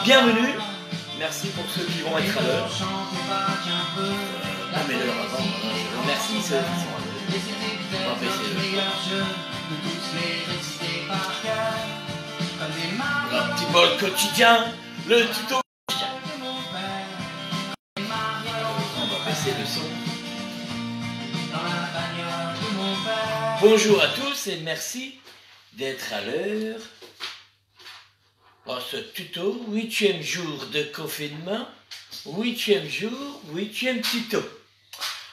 Bienvenue, merci pour ceux qui vont être à l'heure. Non mais l'heure avant, je remercie ceux qui sont à l'heure. On va baisser le petit bol quotidien, le tuto quotidien. On va baisser le son. Bonjour à tous et merci d'être à l'heure. Ce tuto, 8e jour de confinement, 8e jour, 8e tuto.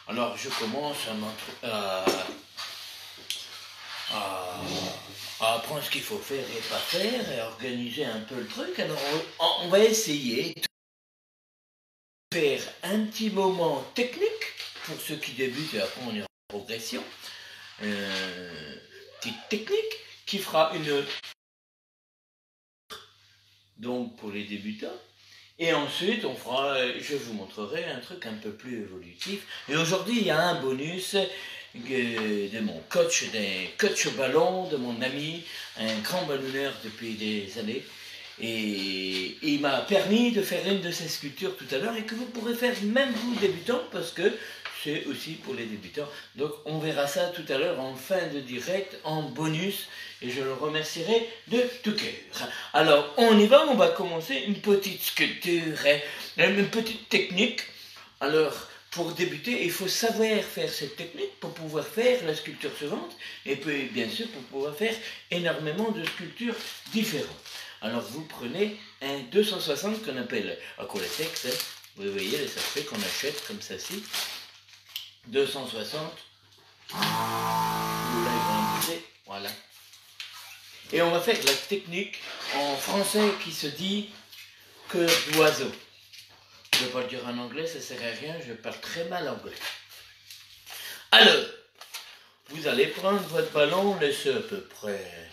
Alors je commence à apprendre ce qu'il faut faire et pas faire, et organiser un peu le truc. Alors on va essayer de faire un petit moment technique, pour ceux qui débutent, et après on ira en progression. Petite technique qui fera une... Donc pour les débutants, et ensuite on fera, je vous montrerai un truc un peu plus évolutif. Et aujourd'hui il y a un bonus de mon coach, des coachs ballon, de mon ami, un grand ballonneur depuis des années, et il m'a permis de faire une de ces sculptures tout à l'heure, et que vous pourrez faire même vous débutants, parce que c'est aussi pour les débutants. Donc on verra ça tout à l'heure en fin de direct, en bonus, et je le remercierai de tout cœur. Alors on y va, on va commencer une petite sculpture, une petite technique. Alors pour débuter, il faut savoir faire cette technique pour pouvoir faire la sculpture suivante, et puis bien sûr pour pouvoir faire énormément de sculptures différentes. Alors vous prenez un 260 qu'on appelle Acrylex, vous voyez les sachets qu'on achète comme ça-ci. 260, voilà. Et on va faire la technique en français qui se dit cœur d'oiseau. Je ne vais pas le dire en anglais, ça ne sert à rien, je parle très mal anglais. Alors, vous allez prendre votre ballon, laissez à peu près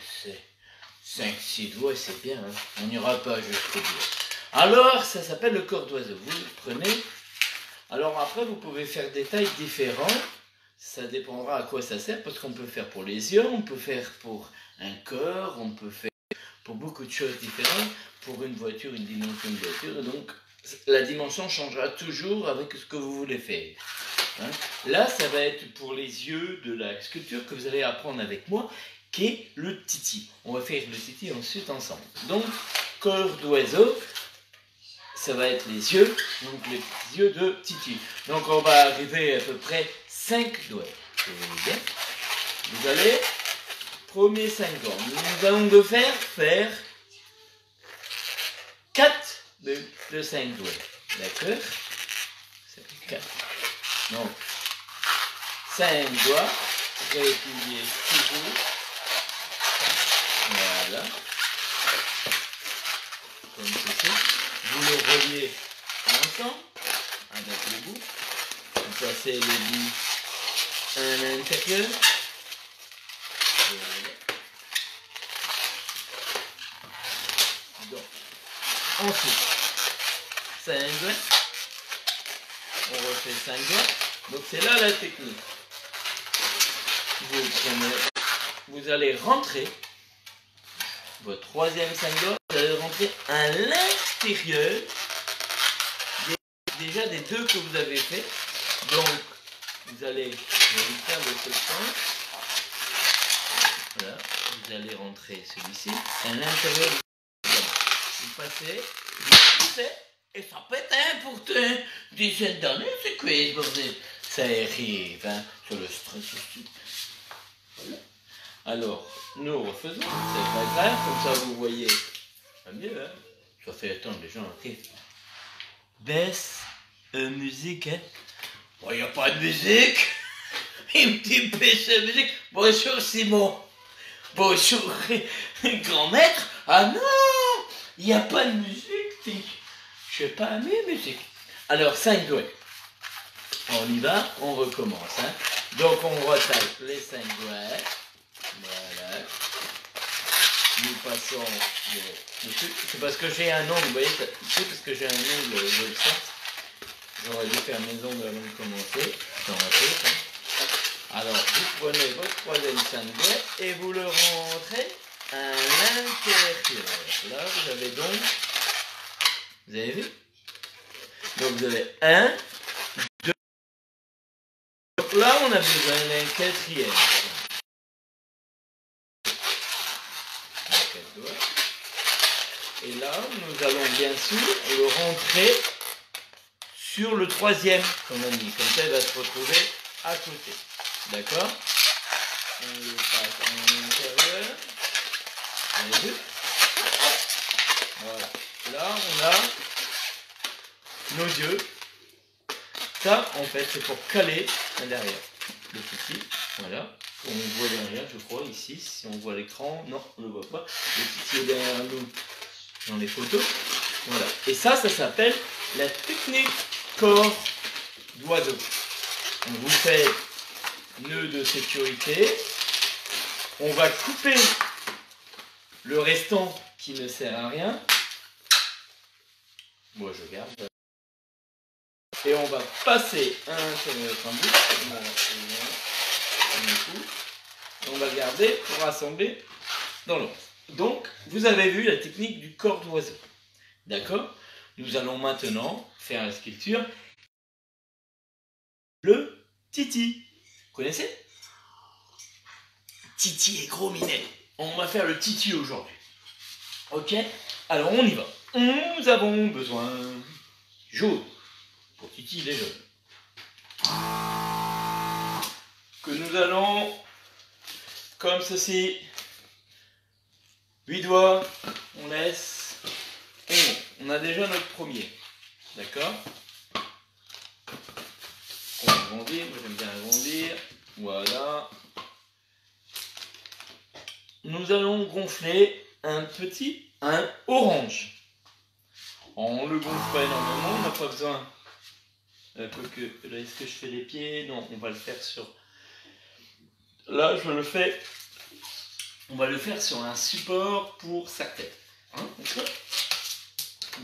5-6 doigts, c'est bien, hein. On n'ira pas jusqu'au bout. Alors, ça s'appelle le corps d'oiseau. Vous le prenez. Alors après, vous pouvez faire des tailles différentes, ça dépendra à quoi ça sert, parce qu'on peut faire pour les yeux, on peut faire pour un corps, on peut faire pour beaucoup de choses différentes, pour une voiture, une dimension de voiture, donc la dimension changera toujours avec ce que vous voulez faire. Hein. Là, ça va être pour les yeux de la sculpture que vous allez apprendre avec moi, qui est le titi. On va faire le titi ensuite ensemble. Donc, corps d'oiseau. Ça va être les yeux, donc les yeux de Titi. Donc on va arriver à peu près 5 doigts. Vous voyez bien. Vous allez, premier 5 doigts. Nous allons le faire 4 de 5 doigts. D'accord? C'est 4. Donc, 5 doigts. Réétudier toujours. Voilà. Comme ceci. Vous le reliez ensemble avec le bout. Vous passez le bout à l'intérieur. Donc, ensuite, 5 doigts. On refait 5 doigts. Donc c'est là la technique. Vous allez rentrer votre troisième 5 doigts. Vous allez rentrer à l'intérieur déjà des deux que vous avez fait. Donc vous allez faire de ce sens. Voilà, vous allez rentrer celui-ci à l'intérieur. Vous passez, vous poussez, et ça pète pour une dizaine d'années, c'est quoi ce bordel? Ça arrive, hein, sur le stress aussi. Voilà. Alors, nous refaisons, c'est pas grave, comme ça vous voyez mieux, hein. Ça fait attendre les gens, ok. Baisse musique, hein. Bon, il n'y a pas de musique. Il me dit baisse musique. Bonjour Simon. Bonjour grand maître. Ah non, il n'y a pas de musique. Je ne sais pas mes musique. Alors, 5 doigts. On y va, on recommence, hein. Donc on retape les 5 doigts. Voilà. Nous passons c'est parce que j'ai un ongle, vous voyez, c'est parce que j'ai un ongle, je le sens. J'aurais dû faire mes ongles avant de commencer. Alors, vous prenez votre troisième 5 doigts et vous le rentrez à intérieur. Là, vous avez donc, vous avez vu? Donc vous avez un, deux. Donc là, on a besoin d'un quatrième. Et là, nous allons bien sûr le rentrer sur le troisième, comme on dit. Comme ça, il va se retrouver à côté. D'accord? On le passe à l'intérieur. Vous avez vu? Voilà. Là, on a nos yeux. Ça, en fait, c'est pour caler un derrière. Le petit, voilà. On voit derrière, je crois, ici. Si on voit l'écran, non, on ne le voit pas. Le petit est derrière nous dans les photos. Voilà. Et ça s'appelle la technique corps d'oiseau. On vous fait nœud de sécurité. On va couper le restant qui ne sert à rien. Moi, je garde. Et on va passer un bout. On va le garder pour assembler dans l'autre. Donc, vous avez vu la technique du corps d'oiseau. D'accord? Nous allons maintenant faire la sculpture. Le Titi. Vous connaissez? Titi et Gros Minet. On va faire le Titi aujourd'hui. Ok? Alors, on y va. Nous avons besoin jaune. Pour Titi, il est jaune. Que nous allons, comme ceci, 8 doigts, on laisse, on a déjà notre premier, d'accord? On va agrandir, moi j'aime bien agrandir, voilà. Nous allons gonfler un orange. On le gonfle pas énormément, on n'a pas besoin. Quoique, là, est-ce que je fais les pieds? Non, on va le faire sur... Là, je le fais... On va le faire sur un support pour sa tête. Hein,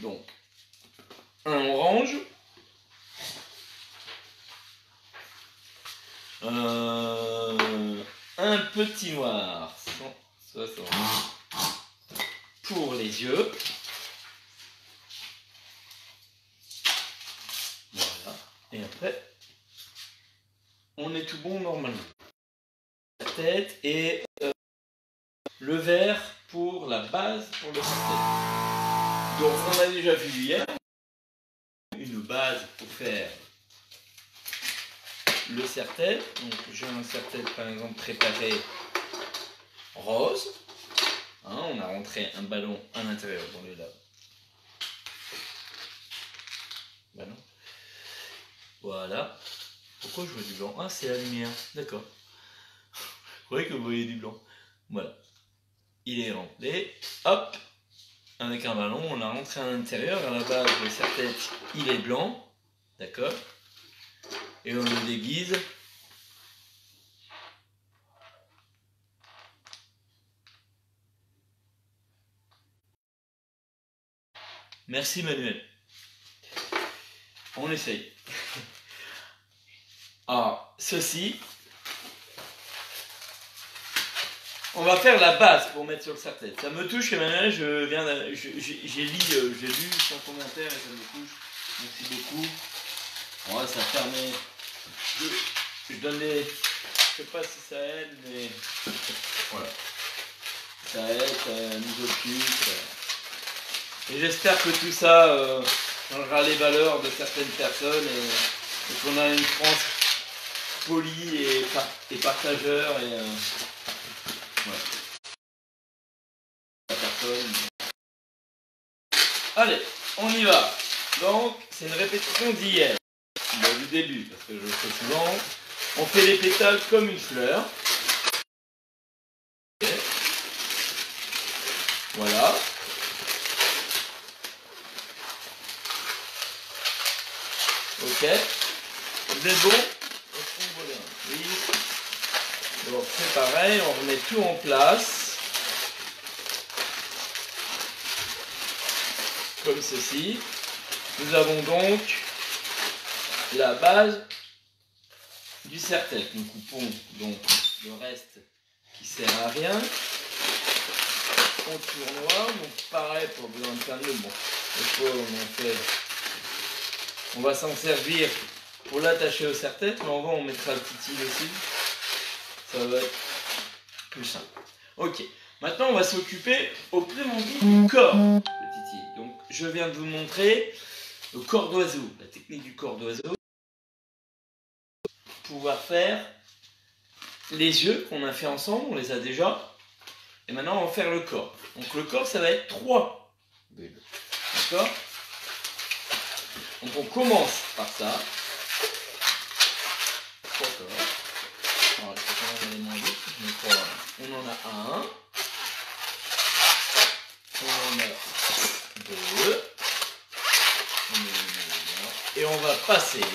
donc, un orange. Un petit noir. 160. Pour les yeux. Et après, on est tout bon normalement. La tête et le vert pour la base pour le serre-tête. Donc on a déjà vu hier une base pour faire le serre-tête. Donc j'ai un serre-tête par exemple préparé rose. Hein, on a rentré un ballon à l'intérieur dans le lave. Ballon. Voilà. Pourquoi je vois du blanc? Ah, c'est la lumière. D'accord. Vous voyez que vous voyez du blanc. Voilà. Il est rempli. Hop. Avec un ballon, on l'a rentré à l'intérieur. À la base, le serre-tête, il est blanc. D'accord. Et on le déguise. Merci Manuel. On essaye. Alors, ceci, on va faire la base pour mettre sur le serre-tête. Ça me touche, Emmanuel, j'ai lu son commentaire et ça me touche. Merci beaucoup. Ouais, ça permet je donne les... Je sais pas si ça aide, mais voilà. Ça aide, ça nous occupe. Et j'espère que tout ça changera les valeurs de certaines personnes et qu'on a une France poli et partageur et voilà. La personne. Allez, on y va. Donc, c'est une répétition d'hier, du début, parce que je le fais souvent. On fait les pétales comme une fleur. Okay. Voilà. Ok. Vous êtes bon? Oui. Donc c'est pareil, on remet tout en place. Comme ceci. Nous avons donc la base du serre-tête. Nous coupons donc le reste qui sert à rien. au tournoi. Donc pareil, pas besoin de faire de bon. Des fois on va s'en servir pour l'attacher au serre-tête, mais en vrai on mettra le titi dessus. Ça va être plus simple. Ok, maintenant on va s'occuper autrement dit du corps de titi. Donc je viens de vous montrer le corps d'oiseau, la technique du corps d'oiseau. Pouvoir faire les yeux qu'on a fait ensemble, on les a déjà. Et maintenant on va faire le corps. Donc le corps ça va être 3 bulles. D'accord? Donc on commence par ça. 3 corps. Alors, je sais pas comment on va les manger, mais 3. On en a un. On en a 2. Et on va passer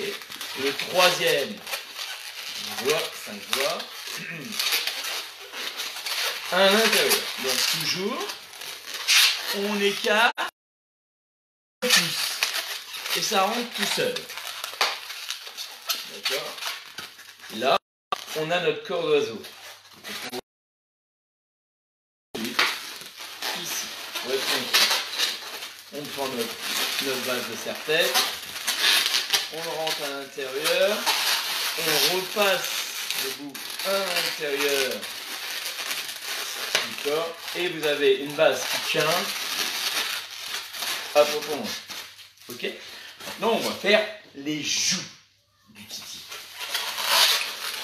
le troisième doigt, 5 doigts, à l'intérieur. Donc toujours, on écarte le pouce. Et ça rentre tout seul. D'accord? Là, on a notre corps d'oiseau. Ici, on va être tranquille. On prend notre base de serre-tête. On le rentre à l'intérieur. On repasse le bout à l'intérieur du corps. Et vous avez une base qui tient à profondeur. Ok? Maintenant, on va faire les joues du titi.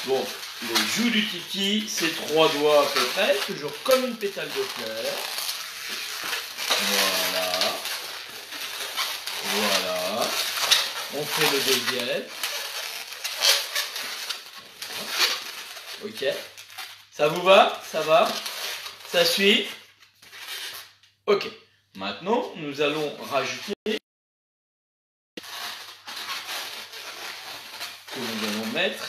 Bon, les joues du titi, c'est 3 doigts à peu près, toujours comme une pétale de fleur. Voilà. Voilà. On fait le deuxième. Ok. Ça vous va? Ça va? Ça suit? Ok. Maintenant, nous allons rajouter que nous allons mettre,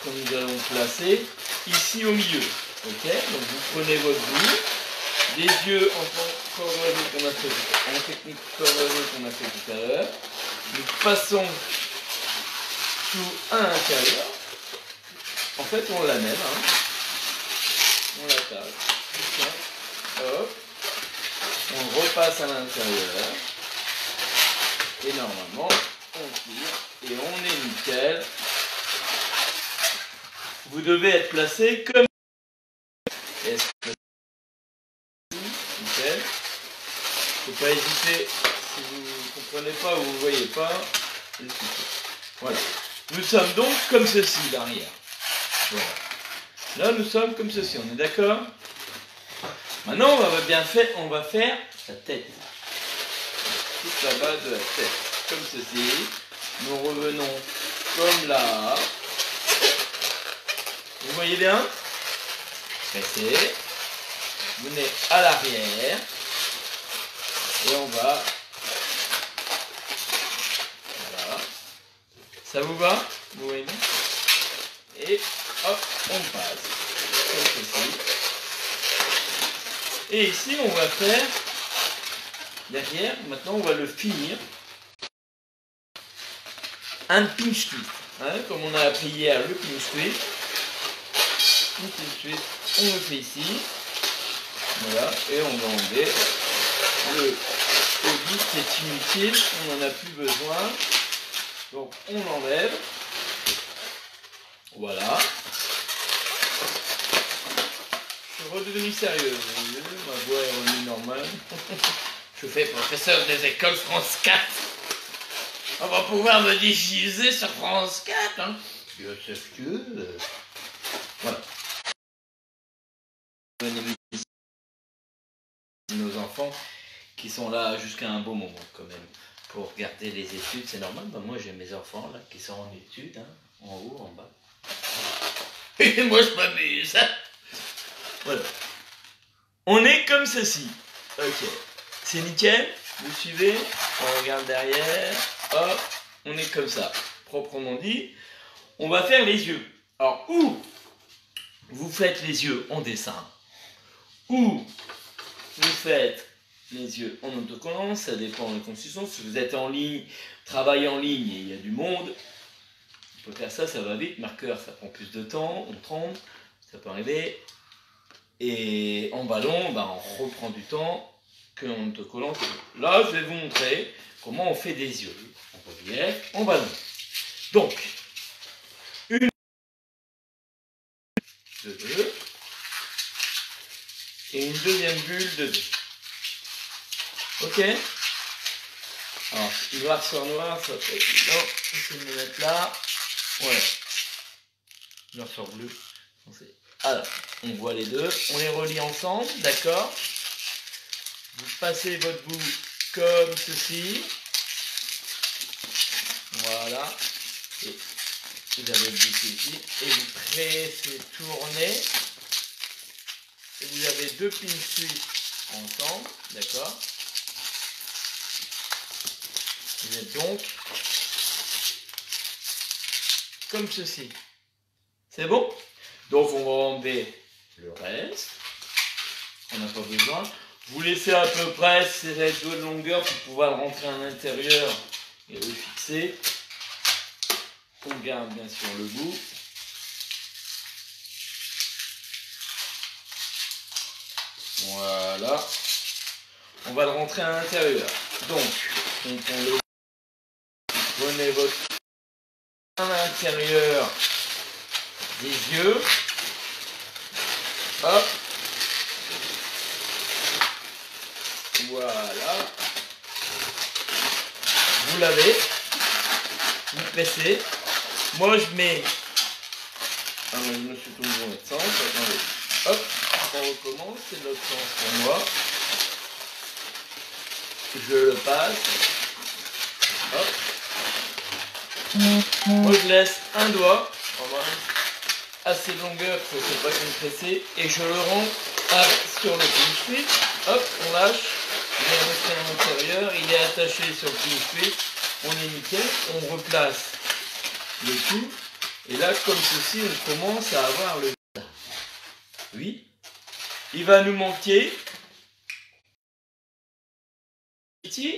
que nous allons placer ici au milieu. Ok? Donc vous prenez votre bout, les yeux en corps d'oiseau qu'on a fait, en technique corps d'oiseau qu'on a fait tout à l'heure. Nous passons tout à l'intérieur. En fait, on l'amène, hein. On l'attache. Hop. On repasse à l'intérieur. Et normalement, on tire et on est nickel. Vous devez être placé comme nickel. Faut pas hésiter, si vous ne comprenez pas ou vous ne voyez pas. Voilà. Nous sommes donc comme ceci, l'arrière. Voilà. Là, nous sommes comme ceci, on est d'accord? Maintenant, on va faire la tête. Toute la base de la tête. Comme ceci. Nous revenons comme là. Vous voyez bien? Pressez. Vous venez à l'arrière. Et on va... Voilà. Ça vous va? Vous voyez bien? Et hop, on passe. Comme ceci. Et ici, on va faire... Derrière, maintenant, on va le finir. Un pinch twist. Hein, comme on a appris hier, le pinch twist. Le pinch twist, on le fait ici. Voilà, et on va enlever le bit qui est inutile, on n'en a plus besoin. Donc on l'enlève. Voilà. Je suis redevenu sérieux. Ma voix est revenue normale. Je fais professeur des écoles France 4. On va pouvoir me diffuser sur France 4. Hein. Bien sûr que... Voilà. Nos enfants qui sont là jusqu'à un bon moment quand même pour regarder les études, c'est normal. Ben, moi j'ai mes enfants là qui sont en études, hein, en haut, en bas. Et moi je m'amuse. Voilà. On est comme ceci. Ok. C'est nickel. Vous suivez. On regarde derrière. Hop. On est comme ça. Proprement dit. On va faire les yeux. Alors, ou vous faites les yeux en dessin, ou vous faites les yeux en autocollant, ça dépend de la construction. Si vous êtes en ligne, travaillez en ligne et il y a du monde, on peut faire ça, ça va vite. Marqueur, ça prend plus de temps, on tremble, ça peut arriver. Et en ballon, ben, on reprend du temps qu'en autocollant. Là, je vais vous montrer comment on fait des yeux en relief, en ballon. Donc, une de 2 et une deuxième bulle de 2. Ok? Alors, noir sur noir, ça peut être évident. J'essaie de me mettre là. Voilà. Noir sur bleu. Alors, on voit les deux. On les relie ensemble, d'accord? Vous passez votre bout comme ceci. Voilà. Et vous avez le bout ici. Et vous pressez, tournez. Et vous avez deux pins suisses ensemble, d'accord? Vous êtes donc comme ceci. C'est bon? Donc on va enlever le reste. On n'a pas besoin. Vous laissez à peu près cette doigt de longueur pour pouvoir le rentrer à l'intérieur et le fixer. On garde bien sûr le bout. Voilà. On va le rentrer à l'intérieur. Donc, on prend le... Vous prenez votre... à l'intérieur des yeux. Hop. Voilà. Vous lavez. Vous pressez. Moi, je mets... Ah, moi, je me suis tout dans l'autre sens. Attendez. Hop. On recommence. C'est de l'autre sens pour moi. Je le passe. Hop. Moi je laisse un doigt, assez de longueur pour que ce soit pas compressé, et je le rends sur le pin suite. Hop, on lâche, il est resté à l'intérieur, il est attaché sur le pin suite, on est nickel, on replace le tout, et là comme ceci on commence à avoir le... Oui, il va nous manquer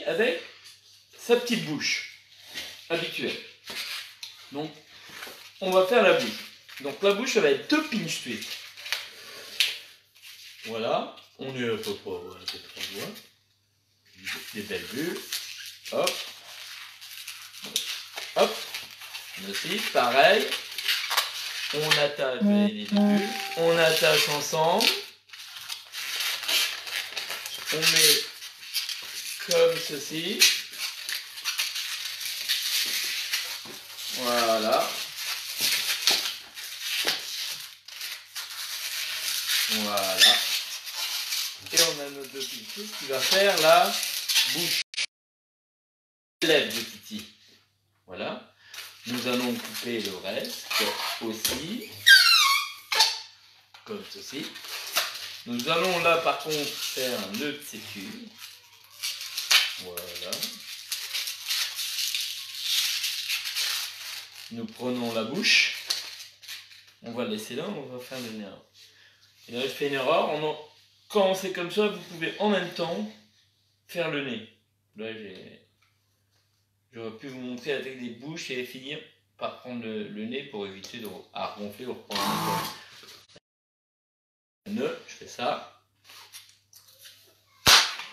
avec sa petite bouche habituelle. Donc, on va faire la bouche. Donc, la bouche, ça va être deux pinch twists. Voilà. On est à peu près des belles bulles. Hop. Hop. Aussi, pareil. On attache les deux bulles. On attache ensemble. On met comme ceci. Voilà. Voilà. Et on a nos deux petits qui va faire la bouche. Lèvres de Titi. Voilà. Nous allons couper le reste aussi. Comme ceci. Nous allons là par contre faire un nœud de sécu. Voilà. Nous prenons la bouche. On va le laisser là, on va faire le nez. Et là, je fais une erreur. Quand c'est comme ça, vous pouvez en même temps faire le nez. Là, j'aurais pu vous montrer avec des bouches et finir par prendre le nez pour éviter de ronfler ou reprendre le nœud. Je fais ça.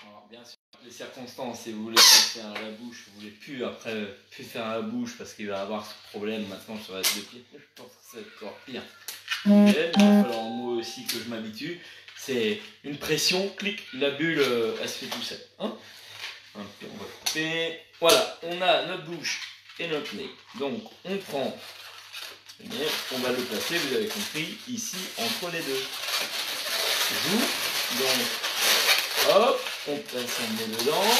Alors, bien sûr, les circonstances, si vous voulez pas faire à la bouche, vous voulez plus faire à la bouche parce qu'il va avoir ce problème maintenant sur la deux pieds. Je pense que ça va être encore pire. Il va falloir moi aussi que je m'habitue. C'est une pression, clic, la bulle, elle se fait tout seul. Hein, on va couper. Voilà, on a notre bouche et notre nez. Donc, on prend le nez, on va le placer, vous avez compris, ici, entre les deux. Joue. Donc, hop, on place son nez dedans.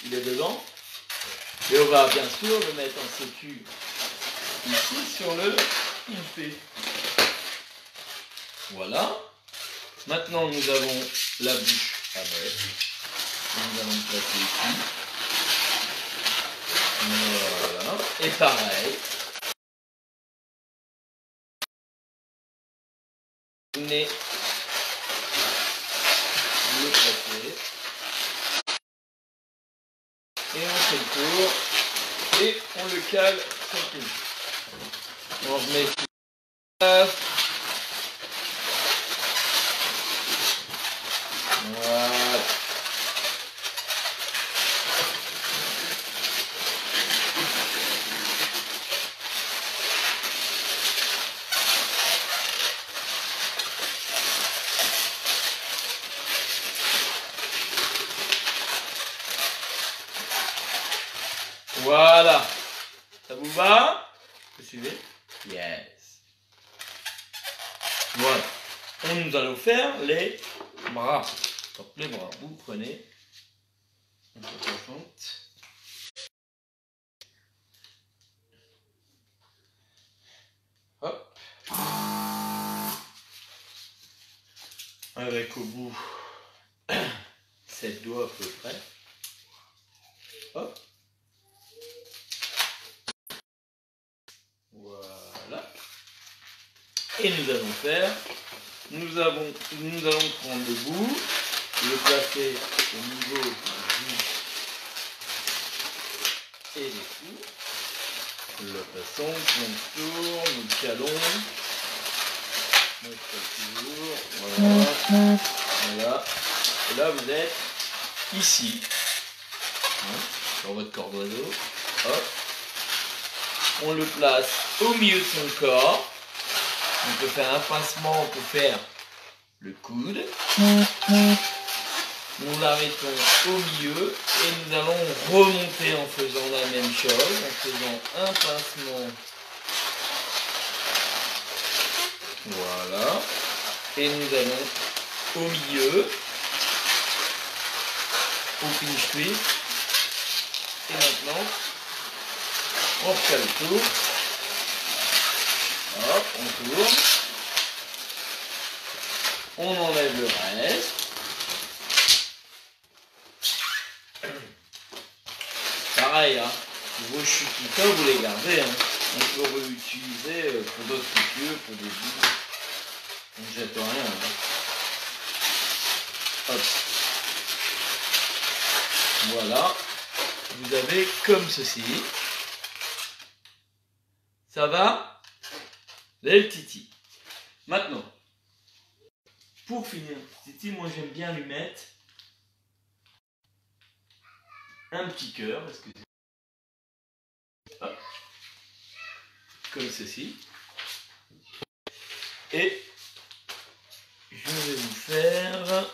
Il est dedans. Et on va bien sûr le mettre en sécu ici sur le IP. Voilà. Maintenant, nous avons la bouche à mettre. Nous allons le placer ici. Voilà. Et pareil. Nez. Le placer. Et on fait le tour. Et on le cale sur le pin. On remet tout ça. Voilà. Ça vous va? Vous suivez? Yes. Voilà. Nous allons faire les bras. Donc les bras, vous prenez un peu de fonte. Hop. Avec au bout 7 doigts à peu près. Hop. Voilà. Et nous allons faire, nous allons prendre le bout, le placer au niveau du et des coups. Nous le passons, on tourne, nous calons. Moi je fais toujours. Voilà. Voilà. Et là vous êtes ici. Sur votre corps d'oiseau. Hop. On le place au milieu de son corps. On peut faire un pincement, on peut faire le coude. Nous l'arrêtons au milieu et nous allons remonter en faisant la même chose, en faisant un pincement. Voilà. Et nous allons au milieu, au pinch twist. Et maintenant, on refait le tour. Hop, on tourne. On enlève le reste. Pareil, hein, vos chutitins, vous les gardez. Hein. On peut réutiliser pour d'autres coutures, pour des bouts. On ne jette rien. Hein. Hop. Voilà. Vous avez comme ceci. Ça va? Vous avez le titi. Maintenant, pour finir le titi, moi j'aime bien lui mettre un petit cœur, excusez-moi. Comme ceci. Et je vais vous faire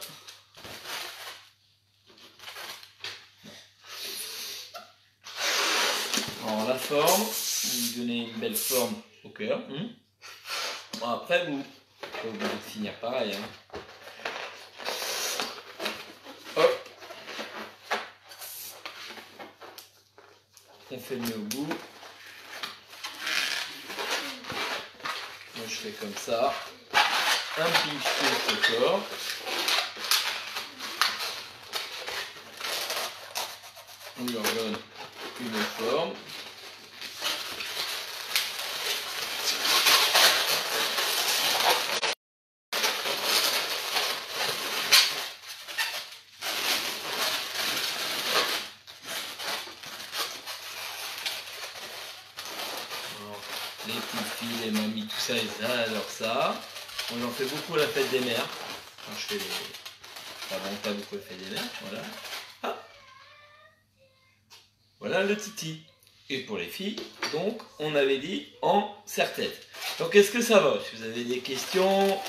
en la forme, vous lui donnez une belle forme au cœur. Bon, après vous pouvez finir pareil. Hein. Hop. On fait mieux au bout. Moi je fais comme ça. Un pinch twist au corps. On lui redonne une forme. Les petites filles, les mamies, tout ça, ils adorent ça. Moi j'en fais beaucoup à la fête des mères. Quand je fais la bonne table pour la fête des mères, voilà. Ah. Voilà le titi. Et pour les filles, donc on avait dit en serre-tête. Donc est-ce que ça va? Si vous avez des questions.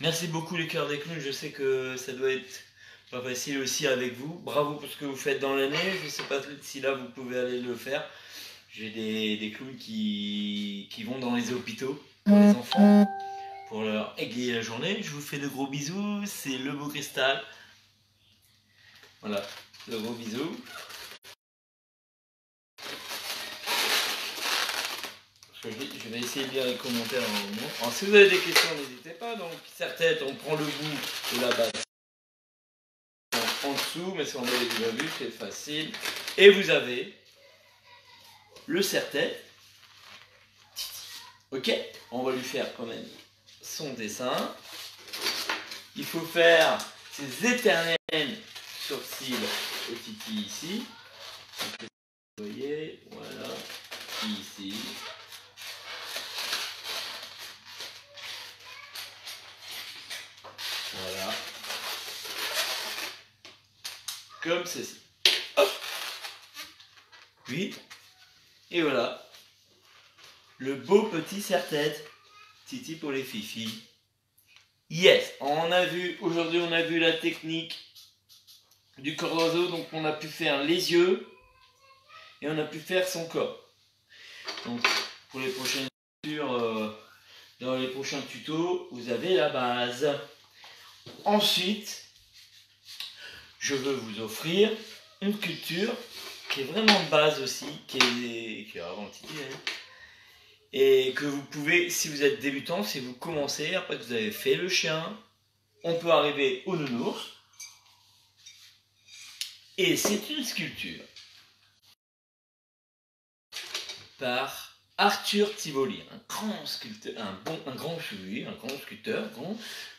Merci beaucoup les cœurs des clowns, je sais que ça doit être pas facile aussi avec vous. Bravo pour ce que vous faites dans l'année. Je ne sais pas si là vous pouvez aller le faire. J'ai des clowns qui vont dans les hôpitaux pour les enfants, pour leur égayer la journée. Je vous fais de gros bisous. C'est le beau cristal. Voilà, de gros bisous. Je vais essayer de lire les commentaires en moment. Alors si vous avez des questions, n'hésitez pas. Donc serre-tête, on prend le bout de la base en dessous, mais si on l'avait déjà vu, c'est facile. Et vous avez le serre-tête. Ok, on va lui faire quand même son dessin. Il faut faire ses éternels sourcils au titi ici. Vous voyez, voilà, ici. Voilà. Comme ceci. Hop. Puis, et voilà. Le beau petit serre-tête. Titi pour les fifis. Yes, on a vu, aujourd'hui on a vu la technique du corps d'oiseau, donc on a pu faire les yeux et on a pu faire son corps. Donc pour les prochaines lectures, dans les prochains tutos, vous avez la base. Ensuite, je veux vous offrir une sculpture qui est vraiment de base aussi, qui est ralentie, hein, et que vous pouvez, si vous êtes débutant, si vous commencez, après que vous avez fait le chien, on peut arriver au nounours. Et c'est une sculpture par Arthur Tivoli, un grand sculpteur, un grand sculpteur,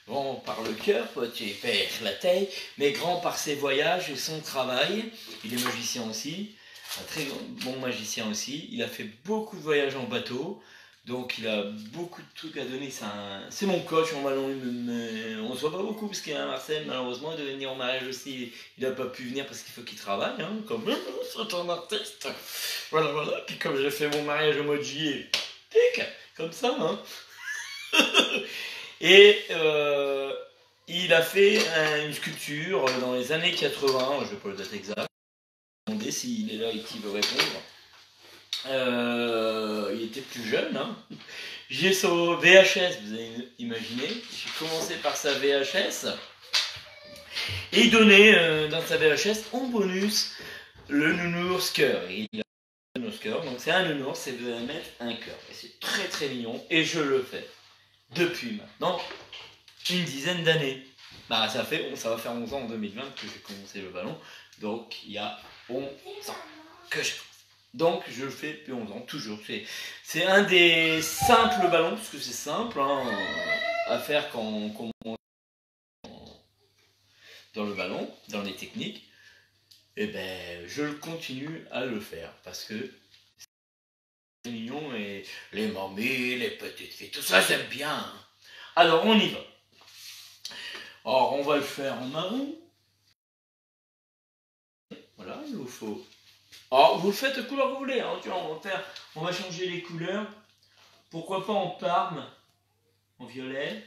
grand par le cœur, petit père la taille, mais grand par ses voyages et son travail. Il est magicien aussi, un très bon magicien aussi. Il a fait beaucoup de voyages en bateau, donc il a beaucoup de trucs à donner. C'est mon coach en ballon. On se voit pas beaucoup parce qu'il y a Marcel, malheureusement, il devait venir au mariage aussi. Il n'a pas pu venir parce qu'il faut qu'il travaille, hein, comme c'est un artiste. Voilà. Puis comme j'ai fait mon mariage au mois de juillet, tic, comme ça, hein. Et il a fait une sculpture dans les années 80, je ne sais pas la date exacte. Je vais demander s'il est là et qu'il veut répondre. Il était plus jeune, hein. J'ai son VHS, vous avez imaginé. J'ai commencé par sa VHS. Et il donnait dans sa VHS en bonus le nounours cœur. Et il a un nounours cœur, donc c'est un nounours et vous allez mettre un cœur. Et c'est très très mignon et je le fais depuis maintenant une dizaine d'années. Bah, ça va faire 11 ans en 2020 que j'ai commencé le ballon. Donc il y a 11 ans que j'ai commencé. Donc je le fais depuis 11 ans, toujours. C'est un des simples ballons, parce que c'est simple hein, à faire quand on commence dans le ballon, dans les techniques. Et ben je continue à le faire parce que c'est mignon et les mamies, les petites filles, tout ça j'aime bien. Alors on y va. Alors on va le faire en marron. Voilà, il nous faut. Alors vous le faites de couleur que vous voulez, hein. Tu vois, on va changer les couleurs. Pourquoi pas en parme, en violet.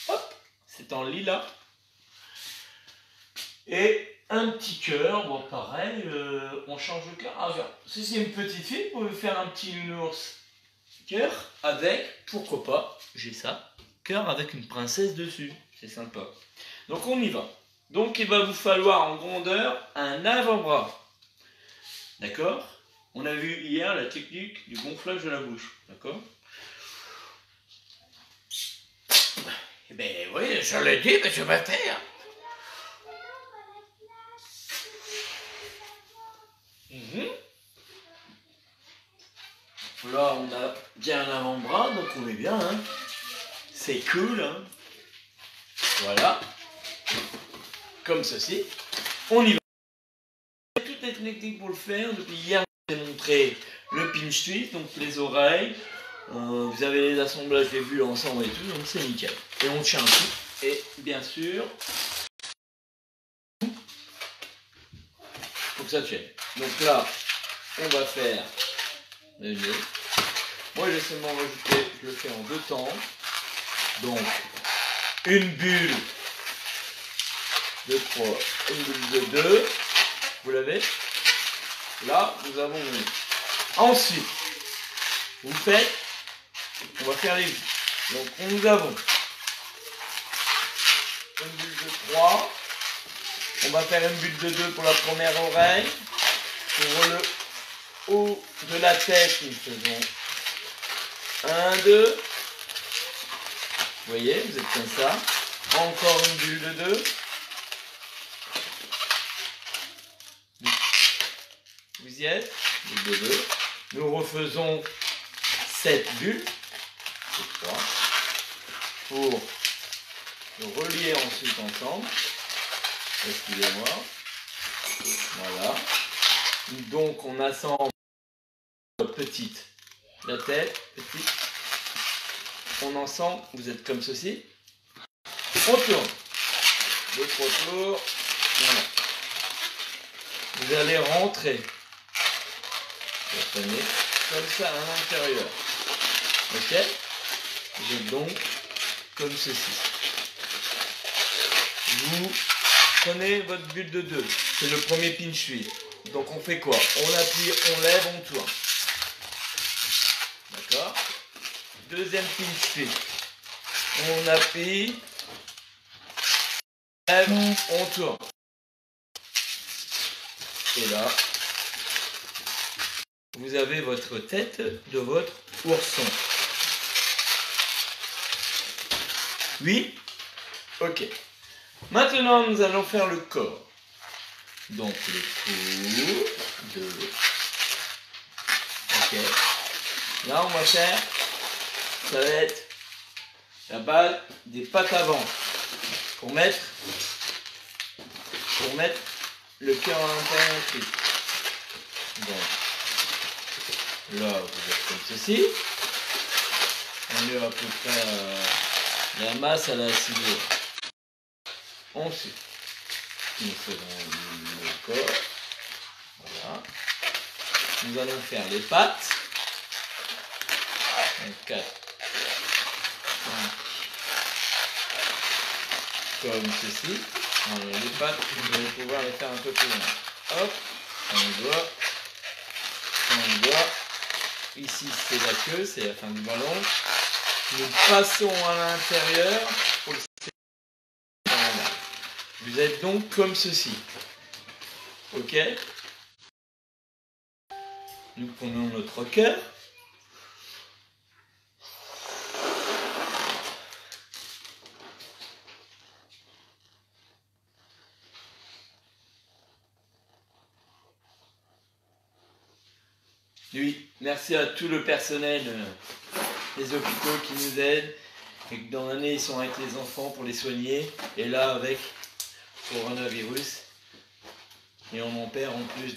Hop, c'est en lilas. Et un petit cœur, bon pareil, on change le cœur. Ah, si c'est une petite fille, vous pouvez faire un petit nounours cœur avec, pourquoi pas, j'ai ça, cœur avec une princesse dessus. C'est sympa. Donc on y va. Donc il va vous falloir en grandeur un avant-bras. D'accord? On a vu hier la technique du gonflage de la bouche. D'accord? Eh bien oui, je l'ai dit, mais je vais faire. Là, on a bien un avant-bras, donc on est bien. Hein. C'est cool. Hein. Voilà. Comme ceci. On y va. Toutes les techniques pour le faire. Depuis hier, je vous ai montré le pinch twist, donc les oreilles. Vous avez les assemblages des bulles ensemble et tout, donc c'est nickel. Et on tient tout. Et bien sûr, faut que ça tienne. Donc là, on va faire le nez. Moi, j'ai seulement rajouté, je le fais en 2 temps. Donc, une bulle de 3, une bulle de 2. Vous l'avez? Là, nous avons une. Ensuite, vous faites, on va faire les bulles. Donc, nous avons une bulle de 3. On va faire une bulle de 2 pour la première oreille. Pour le haut de la tête, nous faisons 1, 2. Vous voyez, vous êtes comme ça. Encore une bulle de 2. Vous y êtes. Bulle de 2. Nous refaisons cette bulle. C'est 3. Pour le relier ensuite ensemble. Excusez-moi. Voilà. Donc on assemble petite. La tête, petite. On ensemble, vous êtes comme ceci. On tourne. 2, 3 tours. Voilà. Vous allez rentrer. Vous prenez comme ça à l'intérieur. Ok? Vous êtes donc comme ceci. Vous prenez votre bulle de 2. C'est le premier pinch wheel. Donc on fait quoi? On appuie, on lève, on tourne. D'accord? Deuxième pinch wheel. On appuie, on lève, on tourne. Et là, vous avez votre tête de votre ourson. Oui? Ok. Maintenant, nous allons faire le corps. Donc, le cou, 2. Ok. Là, on va faire, ça va être la balle des pattes avant. Pour mettre le cœur à l'intérieur du truc. Donc, là, vous êtes comme ceci. On est à peu près la masse à la cible. Ensuite, nous faisons le corps. Voilà. Nous allons faire les pattes. 4, 5. Comme ceci. Alors, les pattes, vous allez pouvoir les faire un peu plus loin. Hop, un doigt. Ici, c'est la queue, c'est la fin du ballon. Nous passons à l'intérieur pour le faire. Vous êtes donc comme ceci. Ok? Nous prenons notre cœur. Oui, merci à tout le personnel des hôpitaux qui nous aident. Et que dans l'année, ils sont avec les enfants pour les soigner. Et là, avec coronavirus. Et on en perd en plus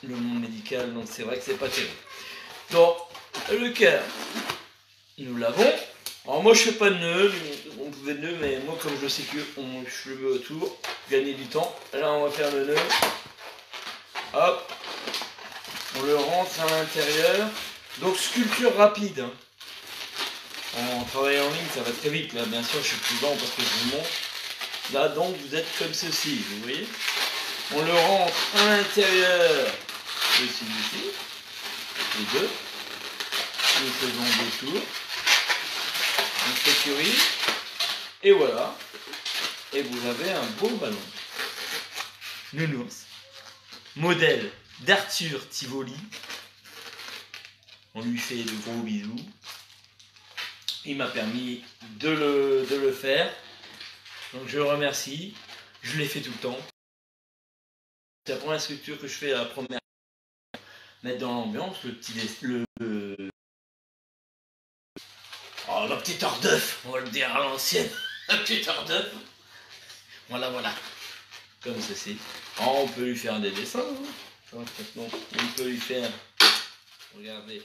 le monde médical. Donc c'est vrai que c'est pas terrible. Donc, le cœur, nous l'avons. Alors moi, je fais pas de nœud. On pouvait de nœud, mais moi, comme je sais que je le mets autour, gagner du temps. Là, on va faire le nœud. Hop. On le rentre à l'intérieur. Donc sculpture rapide. Hein. En travaillant en ligne, ça va très vite. Là, bien sûr, je suis plus lent parce que je vous montre. Là, donc, vous êtes comme ceci. Vous voyez? On le rentre à l'intérieur de celui-ci. Les deux. Nous faisons deux tours. On sécurise. Et voilà. Et vous avez un beau ballon. Nounours. Modèle d'Arthur Tivoli. On lui fait de gros bisous. Il m'a permis de le faire. Donc je le remercie. Je l'ai fait tout le temps. C'est la première sculpture que je fais à la première. Mettre dans l'ambiance le petit... Oh, la petite hors d'œuf, on va le dire à l'ancienne. La petite hors d'œuf. Voilà, voilà. Comme ceci. Oh, on peut lui faire des dessins. Hein. On peut lui faire... Regardez.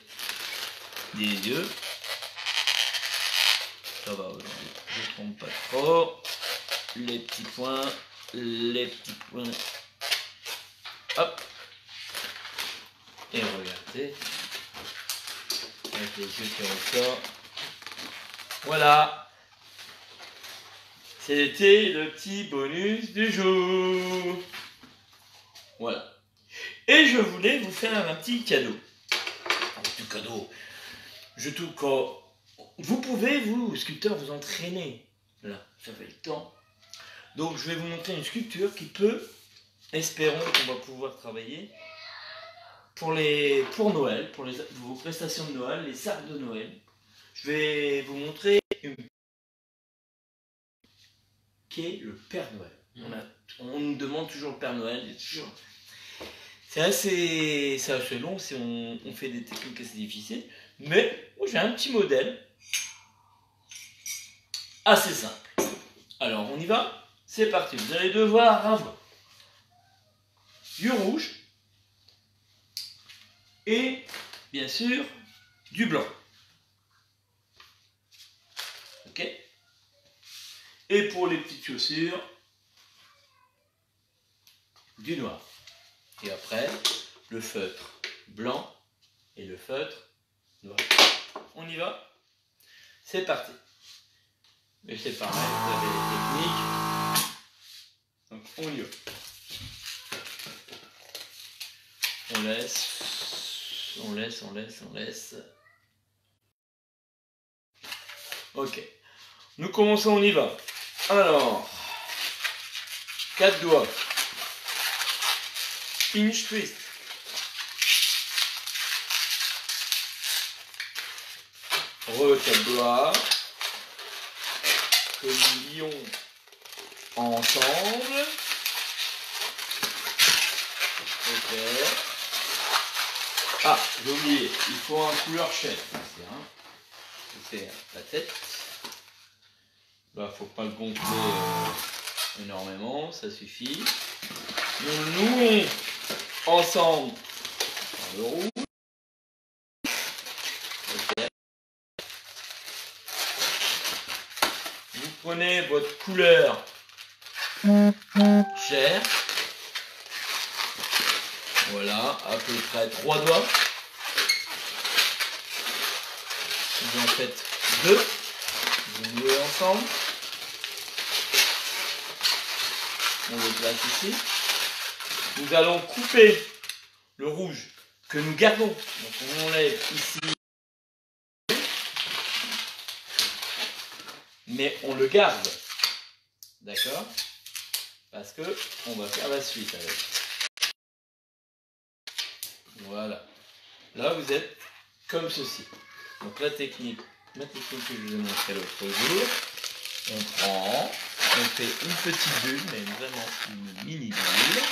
Des yeux. Ça va aujourd'hui. Je ne trompe pas trop. Les petits points. Les petits points. Hop. Et regardez. Avec les yeux qui ressortent. Voilà. C'était le petit bonus du jour. Voilà. Et je voulais vous faire un petit cadeau. Un petit cadeau. Vous pouvez, vous, sculpteur, vous entraîner. Là, ça fait le temps. Donc, je vais vous montrer une sculpture qui peut, espérons qu'on va pouvoir travailler pour Noël, pour vos prestations de Noël, les sacs de Noël. Je vais vous montrer qui est le Père Noël. On nous demande toujours le Père Noël. C'est assez long si on fait des techniques assez difficiles. Mais moi, j'ai un petit modèle assez simple. Alors, on y va? C'est parti. Vous allez devoir avoir du rouge et, bien sûr, du blanc. Ok? Et pour les petites chaussures, du noir. Et après, le feutre blanc et le feutre noir. On y va? C'est parti. Mais c'est pareil, vous avez les techniques. on y va. On laisse. On laisse, on laisse, on laisse. Ok. Nous commençons, on y va. Alors, 4 doigts. Pinch twist. Re-4 doigts. Que nous lions ensemble. Ok. Ah, j'ai oublié, il faut un couleur chef. C'est la tête. Là, faut pas le gonfler énormément, ça suffit. Nous nouons ensemble dans le rouge. Okay. Vous prenez votre couleur chair. Voilà, à peu près 3 doigts. Vous en faites 2. Vous nouez ensemble. On le place ici. Nous allons couper le rouge que nous gardons. Donc on enlève ici. Mais on le garde. D'accord? Parce que on va faire la suite avec. Voilà. Là, vous êtes comme ceci. Donc la technique que je vous ai montré l'autre jour, on prend, on fait une petite bulle, mais vraiment une mini bulle.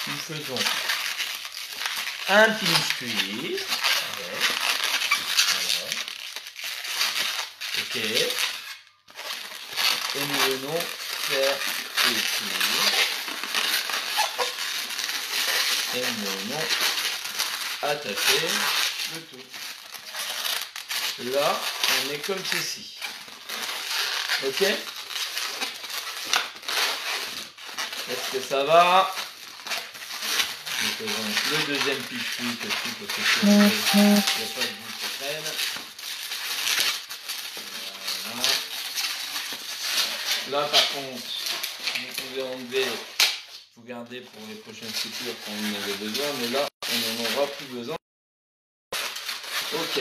Nous faisons un pinch twist. Voilà. Ok. Et nous venons faire le tour. Et nous venons attacher le tout. Là, on est comme ceci. Ok? Est-ce que ça va? Nous faisons le deuxième pichou aussi pour que il n'y a pas de bout qui traîne. Voilà. Là, par contre, vous pouvez enlever, vous gardez pour les prochaines coutures quand vous en avez besoin, mais là, on n'en aura plus besoin. Ok.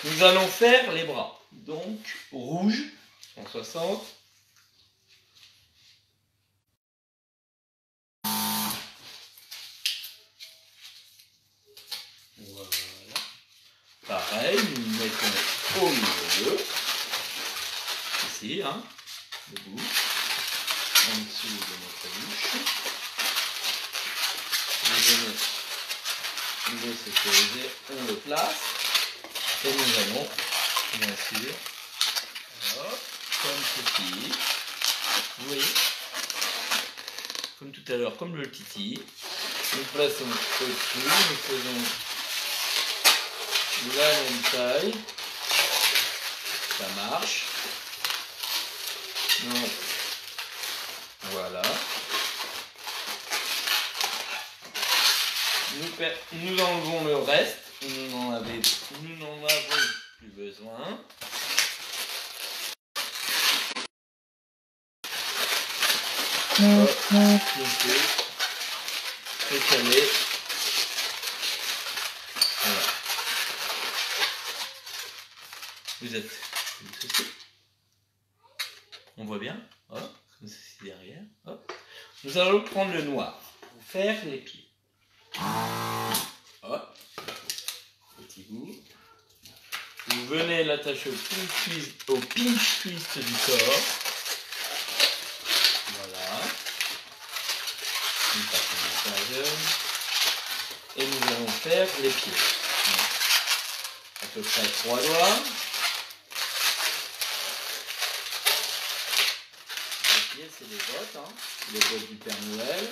Nous allons faire les bras. Donc, rouge, 160. Voilà. Pareil, nous mettons au milieu. Ici, hein, debout. En dessous de notre bouche. Vous venez sécuriser, on le place. Et nous allons, bien sûr, hop, comme ceci. Vous voyez, comme tout à l'heure, comme le titi. Nous plaçons au-dessus, nous faisons la même taille. Ça marche. Donc, voilà. Nous enlevons le reste. Nous n'en avons plus besoin. Étaler. Voilà. Vous êtes comme ceci. On voit bien. Hop, comme ceci derrière. Hop. Nous allons prendre le noir pour faire les pieds. Hop. Petit bout. Vous venez l'attacher au pinch twist du corps. Voilà. Une partie intérieure. Et nous allons faire les pieds. Donc, à peu près 3 doigts. Les pieds, c'est les bottes, hein. Les bottes du Père Noël.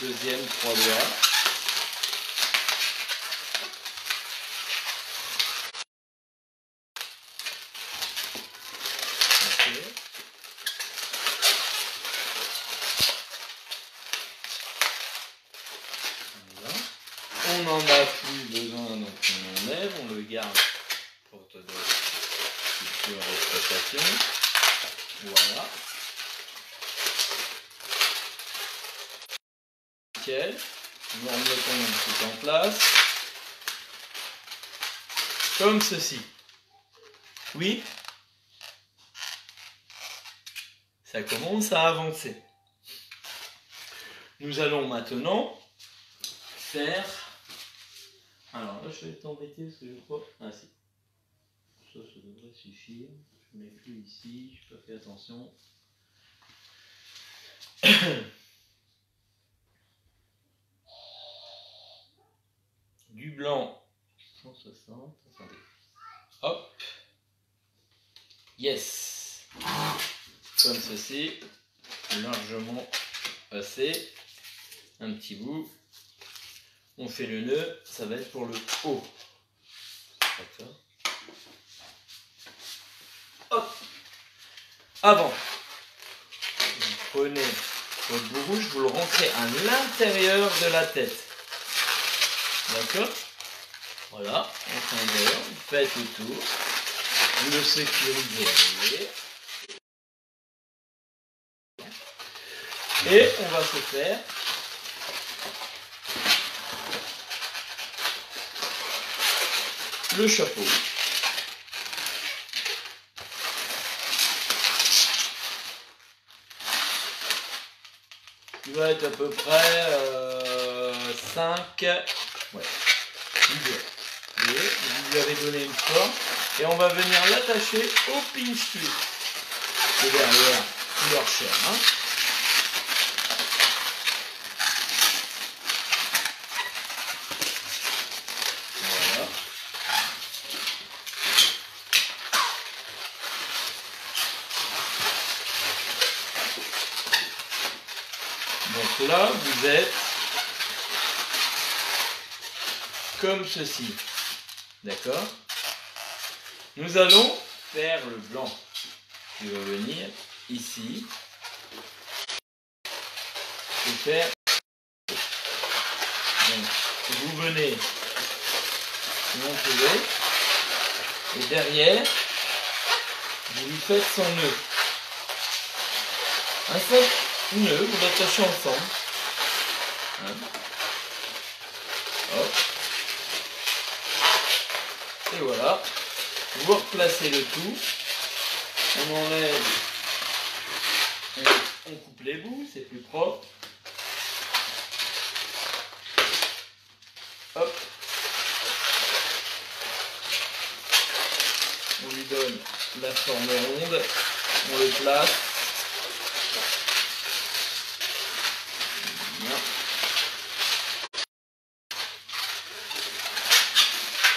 Deuxième, 3 doigts. On n'en a plus besoin, donc on enlève, on le garde pour de futures exploitations. Voilà. nickel. Nous remettons tout en place. Comme ceci. Oui. Ça commence à avancer. Nous allons maintenant faire... Alors là, je vais t'embêter parce que je crois... Ah si. Ça devrait suffire. Je ne mets plus ici, je n'ai pas fait attention. Du blanc 160. Attendez. Hop. Yes. Comme ceci. Largement assez. Un petit bout. On fait le nœud. Ça va être pour le haut. D'accord. Hop. Avant. Vous prenez votre bout rouge. Vous le rentrez à l'intérieur de la tête. D'accord. Voilà. En travers. Vous faites le tour. Vous le sécurisez. Et on va se faire le chapeau. Il va être à peu près 5. Ouais. Vous lui avez donné une forme. Et on va venir l'attacher au pinch twist. Et derrière, couleur chair. Hein. Voilà. Donc là, vous êtes comme ceci. D'accord? Nous allons faire le blanc qui va venir ici et faire. Donc, vous venez l'entourer et derrière vous lui faites son nœud. Un seul nœud, vous l'attachez ensemble. Hein. Hop. Et voilà. Vous replacez le tout. On enlève. On coupe les bouts, c'est plus propre. Hop. On lui donne la forme ronde. On le place. Voilà.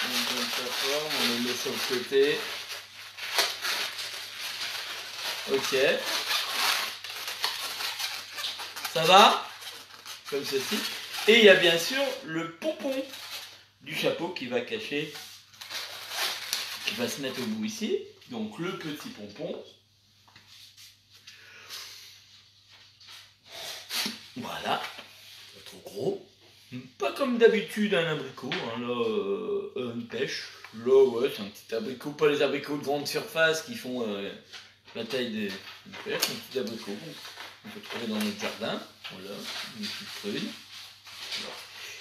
On donne sa forme, on le met sur le côté. Ok. Ça va? Comme ceci. Et il y a bien sûr le pompon du chapeau qui va cacher, qui va se mettre au bout ici. Donc le petit pompon. Voilà. Pas trop gros. Pas comme d'habitude un abricot. Hein, là, une pêche. Là, ouais, c'est un petit abricot. Pas les abricots de grande surface qui font la taille d'une pêche. Un petit abricot qu'on peut trouver dans notre jardin. Voilà, une petite prune.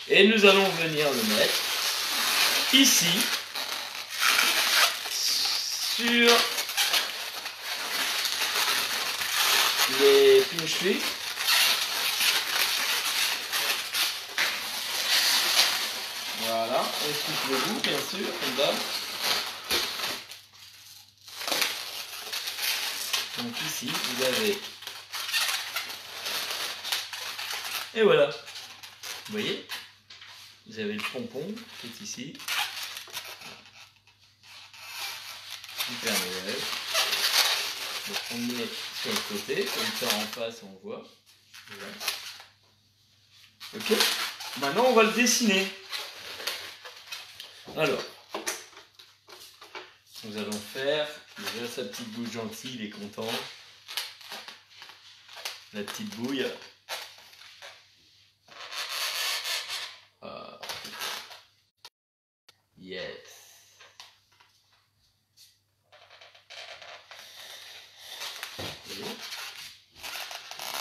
Et nous allons venir le mettre ici sur les pinch twists. Voilà, on coupe le bout bien sûr, comme d'hab. Donc ici, vous avez... Et voilà. Vous voyez? Vous avez le pompon qui est ici. Super Noël. Donc on le met sur le côté, comme ça en face on voit. Voilà. Ok. Maintenant on va le dessiner. Alors, nous allons faire déjà sa petite bouche gentille, il est content. La petite bouille. Ah. Yes.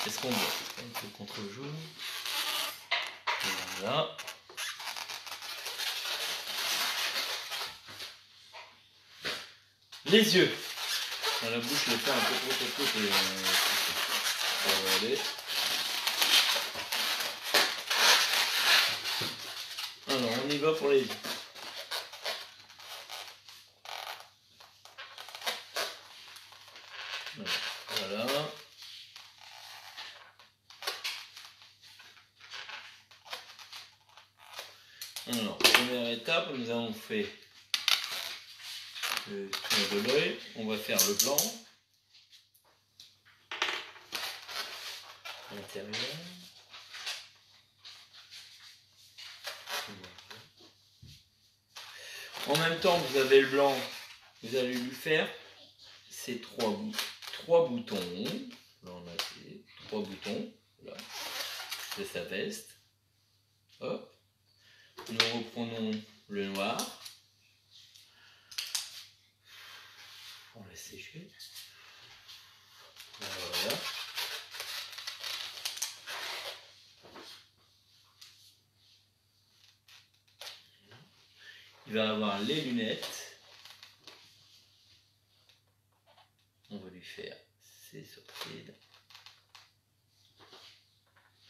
Qu'est-ce qu'on voit un peu contre le jaune. Voilà. Les yeux. Dans la bouche, je vais faire un peu trop de côté. Regardez. Alors, on y va pour les yeux. Voilà. Alors, première étape, nous avons fait le tour de l'œil. On va faire le blanc. À l'intérieur. En même temps, vous avez le blanc. Vous allez lui faire ces trois boutons. Là, on a fait 3 boutons. Là. C'est sa veste. Hop. Nous reprenons le noir. On laisse sécher. Voilà. Il va avoir les lunettes. On va lui faire ses sourcils.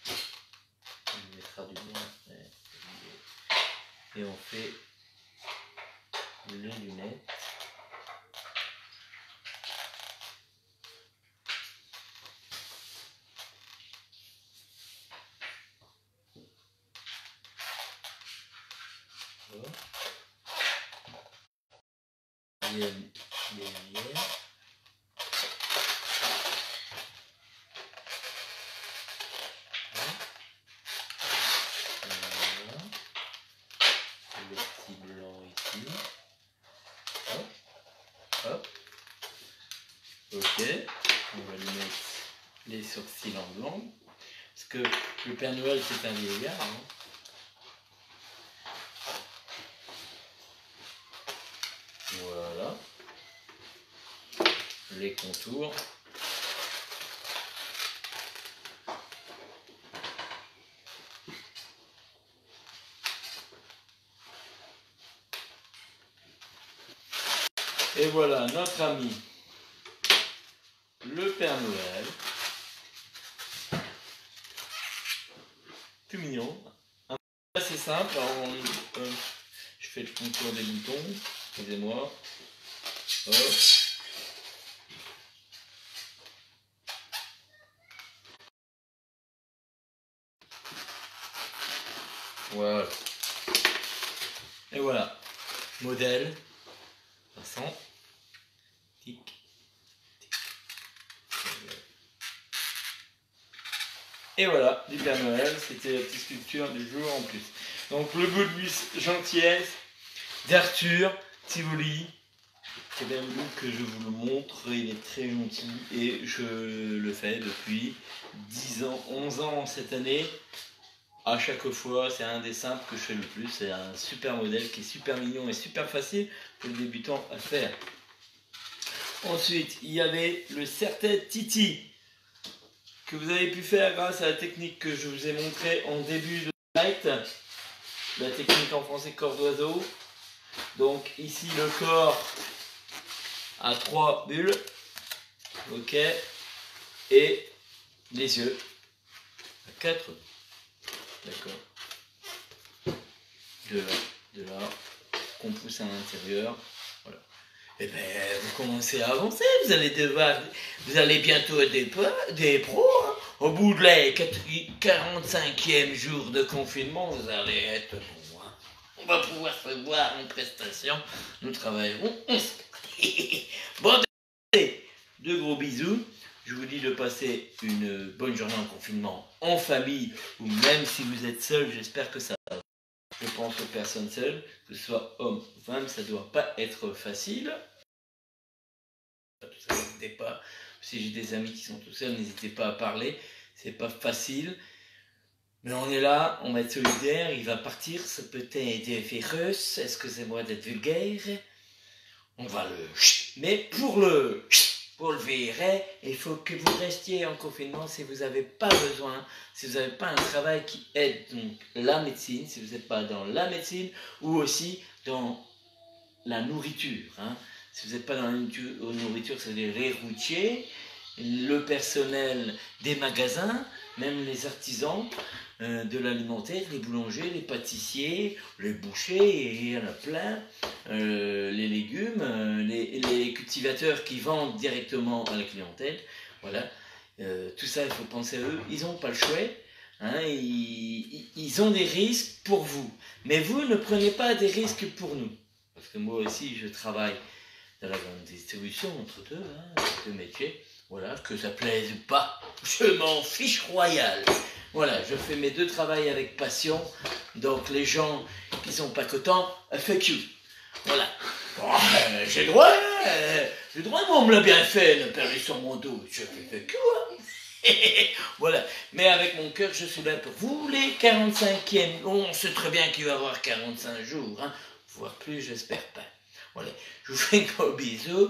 On lui mettra du blanc. Et on fait les lunettes. Voilà. Les lumières. Hop. Ok, on va lui mettre les sourcils en blanc. Parce que le Père Noël, c'est un vieillard. Hein. Voilà. Les contours. Et voilà notre ami le Père Noël. Tout mignon. C'est simple. Alors je fais le contour des boutons. Excusez-moi. Hop. Voilà. Et voilà. Modèle. Passant. Tic. Tic. Et voilà, du Père Noël. C'était la petite sculpture du jour en plus. Donc le bout de gentillesse d'Arthur Tivoli. C'est bien le look que je vous le montre, il est très gentil et je le fais depuis 10 ans, 11 ans cette année. À chaque fois, c'est un des simples que je fais le plus. C'est un super modèle qui est super mignon et super facile pour les débutants à faire. Ensuite, il y avait le serre-tête Titi que vous avez pu faire grâce à la technique que je vous ai montrée en début de light. La technique en français corps d'oiseau. Donc ici le corps à 3 bulles. Ok. Et les yeux à 4 bulles. D'accord. De là, qu'on pousse à l'intérieur. Voilà. Et bien, vous commencez à avancer. Vous allez bientôt être des pros. Hein. Au bout de la 45e jour de confinement, vous allez être bon. Hein. On va pouvoir se voir en prestation. Nous travaillerons ensemble. Bon, de gros bisous. Je vous dis de passer une bonne journée en confinement en famille ou même si vous êtes seul, j'espère que ça va. Je pense aux personnes seules, que ce soit homme ou femme, ça ne doit pas être facile. N'hésitez pas, si j'ai des amis qui sont tout seuls, n'hésitez pas à parler, c'est pas facile. Mais on est là, on va être solidaires, il va partir, ce peut-être des virus, excusez-moi d'être vulgaire. On va le... Mais pour Vous le verrez, il faut que vous restiez en confinement si vous n'avez pas besoin, si vous n'avez pas un travail qui aide donc la médecine, si vous n'êtes pas dans la médecine ou aussi dans la nourriture. Hein. Si vous n'êtes pas dans la nourriture, c'est-à-dire les routiers, le personnel des magasins, même les artisans de l'alimentaire, les boulangers, les pâtissiers, les bouchers, et il y en a plein, les légumes, les cultivateurs qui vendent directement à la clientèle, voilà, tout ça il faut penser à eux, ils n'ont pas le choix, hein, ils ont des risques pour vous, mais vous ne prenez pas des risques pour nous, parce que moi aussi je travaille dans la grande distribution entre deux, hein, deux métiers. Voilà, que ça plaise ou pas, je m'en fiche royal. Voilà, je fais mes deux travails avec passion, donc les gens qui sont pas contents, fuck you. Voilà. Bon, j'ai le droit, moi on me l'a bien fait, le perdu sur mon dos, je fais fuck you. Hein. Voilà, mais avec mon cœur, je suis là pour vous, les 45e. On sait très bien qu'il va y avoir 45 jours, hein, voire plus, j'espère pas. Voilà, je vous fais un gros bisou.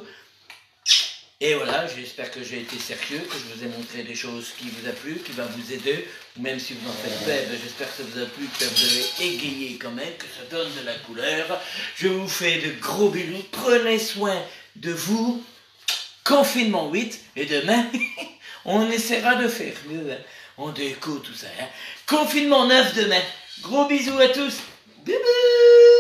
Et voilà, j'espère que j'ai été sérieux, que je vous ai montré des choses qui vous a plu, qui va vous aider. Même si vous en faites pas, j'espère que ça vous a plu, que vous avez égayé quand même, que ça donne de la couleur. Je vous fais de gros bisous, prenez soin de vous. Confinement 8, et demain, on essaiera de faire mieux. Hein. On déco tout ça. Hein. Confinement 9 demain. Gros bisous à tous. Bisous.